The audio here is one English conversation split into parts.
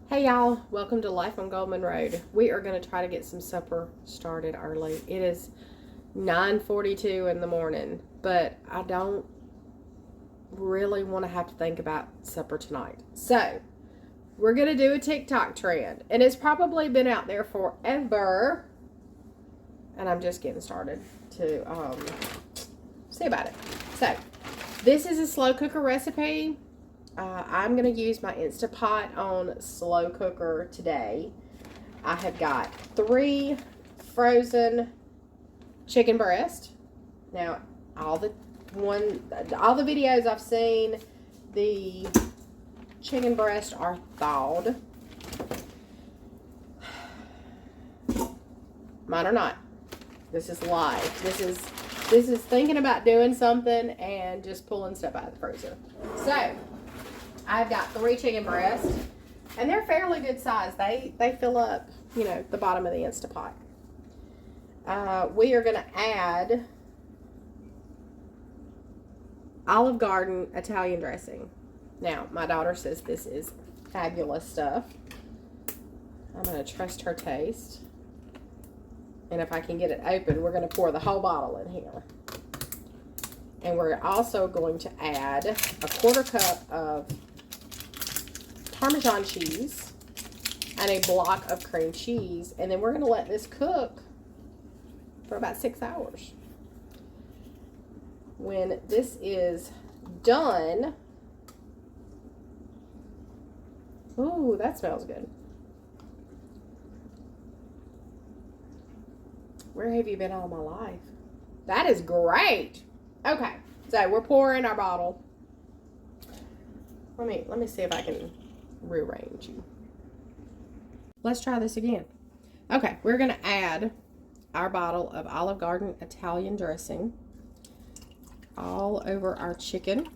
Hey y'all, welcome to Life on Goldman Road. We are going to try to get some supper started early. It is 9:42 in the morning, but I don't really want to have to think about supper tonight. So, we're going to do a TikTok trend, and it's probably been out there forever, and I'm just getting started to see about it. So, this is a slow cooker recipe. I'm going to use my Instapot on slow cooker today. I have got 3 frozen chicken breasts. Now, all the videos I've seen, the chicken breasts are thawed. Mine are not. This is live. This is thinking about doing something and just pulling stuff out of the freezer. So, I've got 3 chicken breasts, and they're fairly good size. They fill up, the bottom of the Instapot. We are going to add Olive Garden Italian dressing. Now, my daughter says this is fabulous stuff. I'm going to trust her taste. And if I can get it open, we're going to pour the whole bottle in here. And we're also going to add a 1/4 cup of Parmesan cheese and a block of cream cheese, and then we're going to let this cook for about 6 hours. When this is done, ooh, that smells good. Where have you been all my life? That is great. Okay, so we're pouring our bottle. Let me see if I can rearrange you. Let's try this again. Okay, we're going to add our bottle of Olive Garden Italian dressing all over our chicken.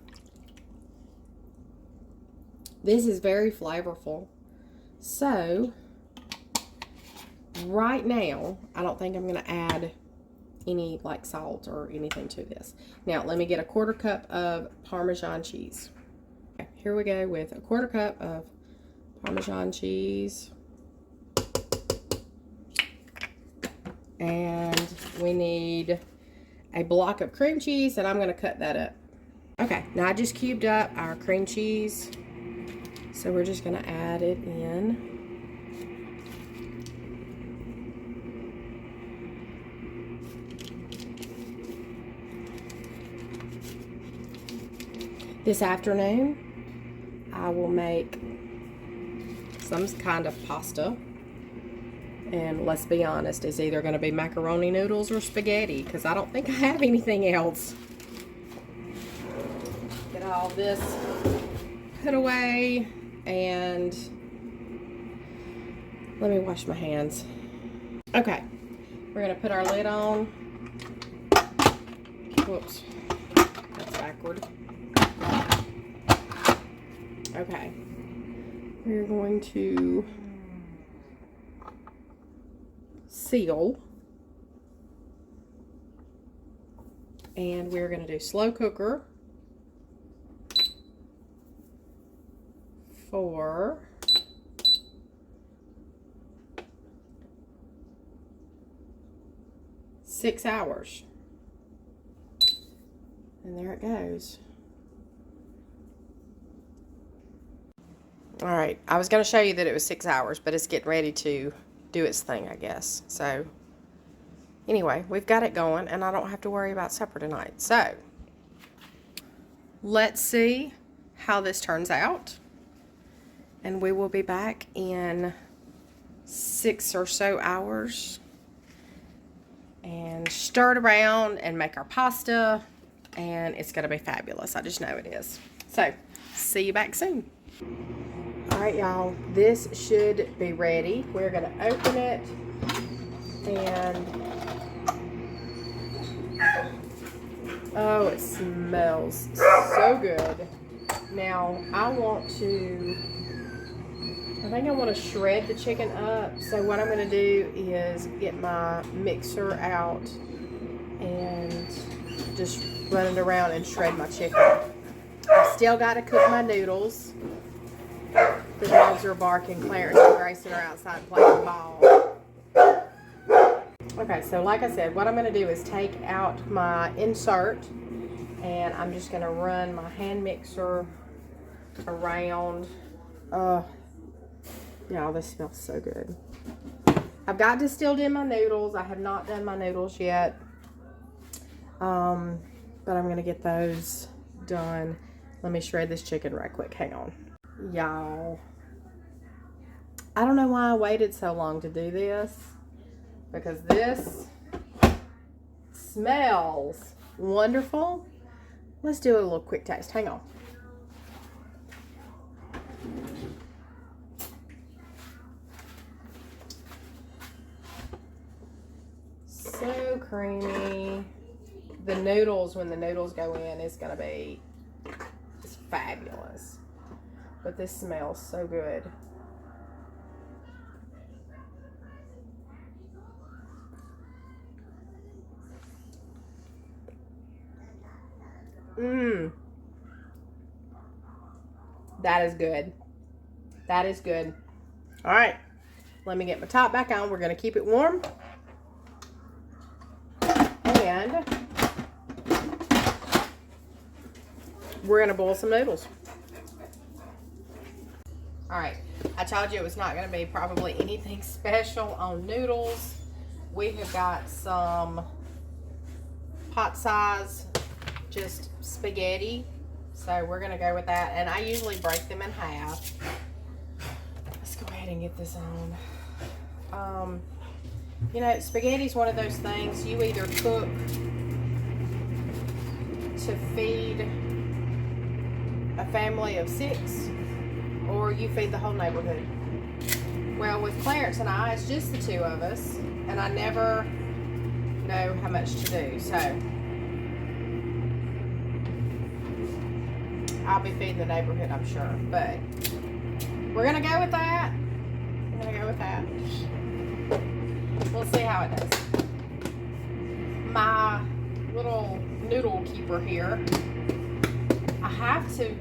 This is very flavorful. So, right now, I don't think I'm going to add any salt or anything to this. Now, let me get a 1/4 cup of Parmesan cheese. Okay, here we go with a 1/4 cup of Parmesan cheese. And we need a block of cream cheese, and I'm going to cut that up. Okay, now I just cubed up our cream cheese. So we're just going to add it in. This afternoon, I will make some kind of pasta. And let's be honest, it's either going to be macaroni noodles or spaghetti, because I don't think I have anything else. Get all this put away, and let me wash my hands. Okay, we're going to put our lid on. Whoops, that's backward. Okay, we're going to seal, and we're going to do slow cooker for 6 hours, and there it goes. All right, I was going to show you that it was 6 hours, but it's getting ready to do its thing, I guess. So, anyway, we've got it going, and I don't have to worry about supper tonight. So, let's see how this turns out. And we will be back in 6 or so hours and stir it around and make our pasta, and it's going to be fabulous. I just know it is. So, see you back soon. Alright, y'all, this should be ready. We're going to open it, and oh, it smells so good. Now, I think I want to shred the chicken up. So what I'm going to do is get my mixer out and just run it around and shred my chicken. I still got to cook my noodles. The dogs are barking. Clarence and Grayson are outside playing ball. Okay, so like I said, what I'm going to do is take out my insert, and I'm just going to run my hand mixer around. Y'all, this smells so good. I've got distilled in my noodles. I have not done my noodles yet. But I'm going to get those done. Let me shred this chicken right quick. Hang on. Y'all, I don't know why I waited so long to do this, because this smells wonderful. Let's do a little quick taste. Hang on. So creamy. The noodles, when the noodles go in, is going to be just fabulous. But this smells so good. That is good. That is good. All right. Let me get my top back on. We're going to keep it warm. And we're going to boil some noodles. All right. I told you it was not going to be probably anything special on noodles. We have got some pot size, just spaghetti. So we're going to go with that. And I usually break them in half. Let's go ahead and get this on. You know, spaghetti is one of those things you either cook to feed a family of 6 or you feed the whole neighborhood. Well, with Clarence and I, it's just the 2 of us, and I never know how much to do. So I'll be feeding the neighborhood, I'm sure. But we're going to go with that. We're going to go with that. We'll see how it does. My little noodle keeper here, I have to,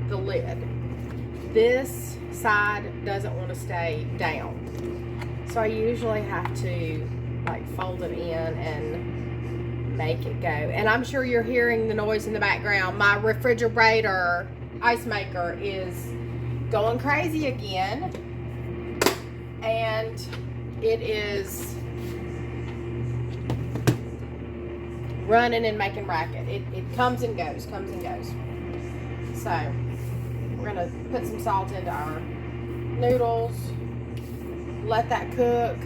the lid, this side doesn't want to stay down. So I usually have to like fold it in and make it go. And I'm sure you're hearing the noise in the background. My refrigerator ice maker is going crazy again. And it is running and making racket. It comes and goes, comes and goes. So we're going to put some salt into our noodles, let that cook,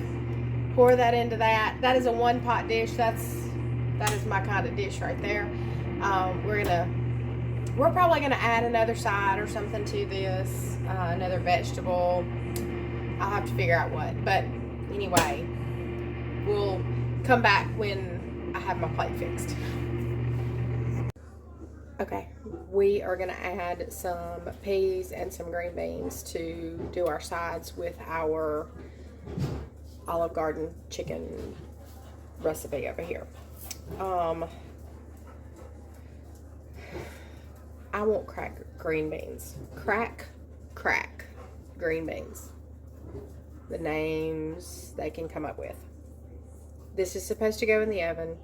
pour that into that. That is a 1-pot dish. That is my kind of dish right there. We're probably going to add another side or something to this, another vegetable. I'll have to figure out what. But anyway, we'll come back when I have my plate fixed. Okay, we are going to add some peas and some green beans to do our sides with our Olive Garden chicken recipe over here. I want crack green beans. Crack green beans. The names they can come up with. This is supposed to go in the oven.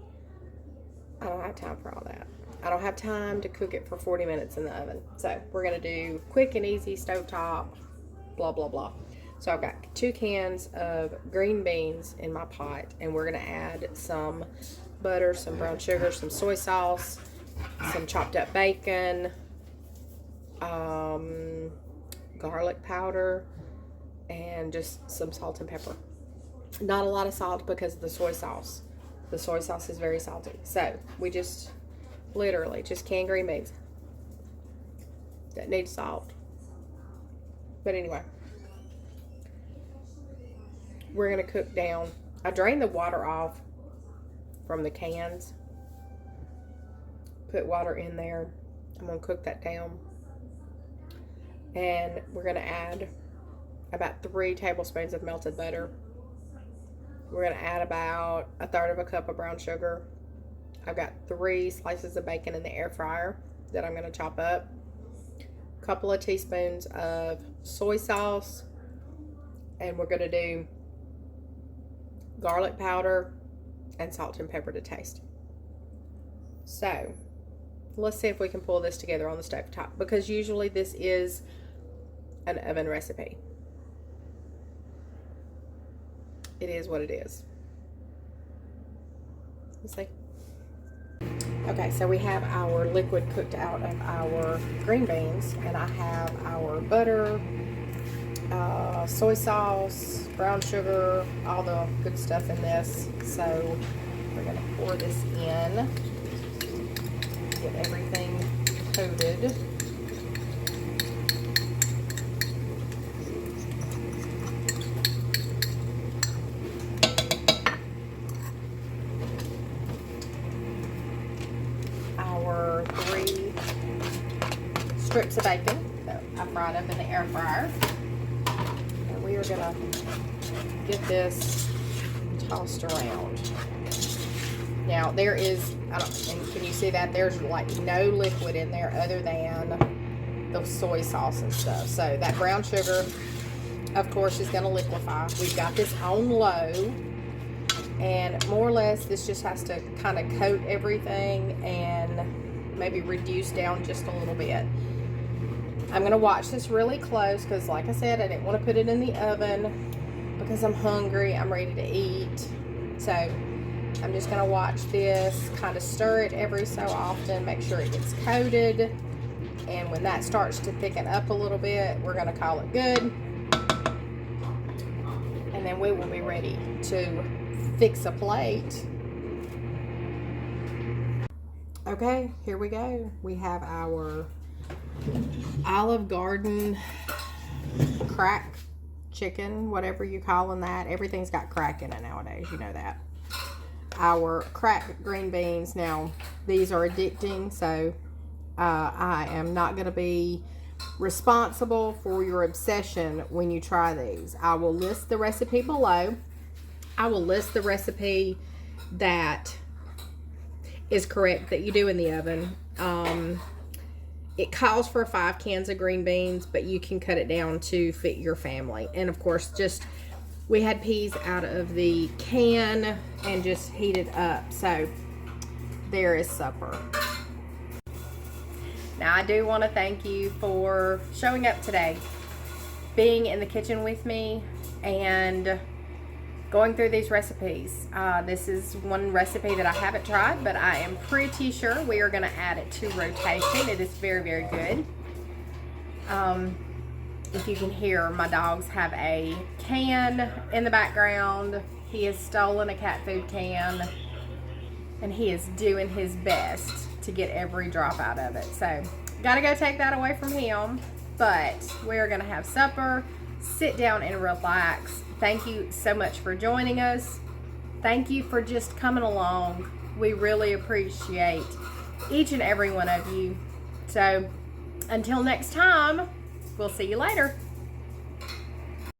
I don't have time for all that. I don't have time to cook it for 40 minutes in the oven. So we're going to do quick and easy stovetop, blah, blah, blah. So I've got 2 cans of green beans in my pot, and we're going to add some butter, some brown sugar, some soy sauce, some chopped up bacon, garlic powder, and just some salt and pepper. Not a lot of salt because of the soy sauce. The soy sauce is very salty. So we just literally just canned green beans that need salt. But anyway, we're going to cook down. I drained the water off from the cans. Put water in there. I'm going to cook that down. And we're going to add about 3 tablespoons of melted butter. We're going to add about 1/3 cup of brown sugar. I've got 3 slices of bacon in the air fryer that I'm going to chop up. a couple of teaspoons of soy sauce, and we're going to do garlic powder and salt and pepper to taste. So let's see if we can pull this together on the stove top, because usually this is an oven recipe. It is what it is. Let's see. Okay, so we have our liquid cooked out of our green beans, and I have our butter, soy sauce, brown sugar, all the good stuff in this. So we're gonna pour this in, get everything coated. Our 3 strips of bacon that I fried up in the air fryer. And we are gonna get this tossed around. Now there is, and can you see that? There's like no liquid in there other than the soy sauce and stuff. So that brown sugar, of course, is gonna liquefy. We've got this on low, and more or less this just has to kind of coat everything and maybe reduce down just a little bit. I'm gonna watch this really close because, like I said, I didn't want to put it in the oven because I'm hungry, I'm ready to eat. So I'm just gonna watch this, kind of stir it every so often, make sure it gets coated, and when that starts to thicken up a little bit, we're gonna call it good, and then we will be ready to fix a plate. Okay, here we go. We have our Olive Garden crack chicken, whatever you calling that. Everything's got crack in it nowadays, you know that. Our cracked green beans. Now, these are addicting, so I am not going to be responsible for your obsession when you try these. I will list the recipe below. I will list the recipe that is correct that you do in the oven. It calls for 5 cans of green beans, but you can cut it down to fit your family. And of course, we had peas out of the can and just heated up. So there is supper. Now, I do want to thank you for showing up today, being in the kitchen with me, and going through these recipes. This is one recipe that I haven't tried, but I am pretty sure we are going to add it to rotation. It is very, very good. If you can hear, my dogs have a can in the background. He has stolen a cat food can, and he is doing his best to get every drop out of it. So, gotta go take that away from him. But we're going to have supper, sit down and relax. Thank you so much for joining us. Thank you for just coming along. We really appreciate each and every one of you. So until next time, we'll see you later.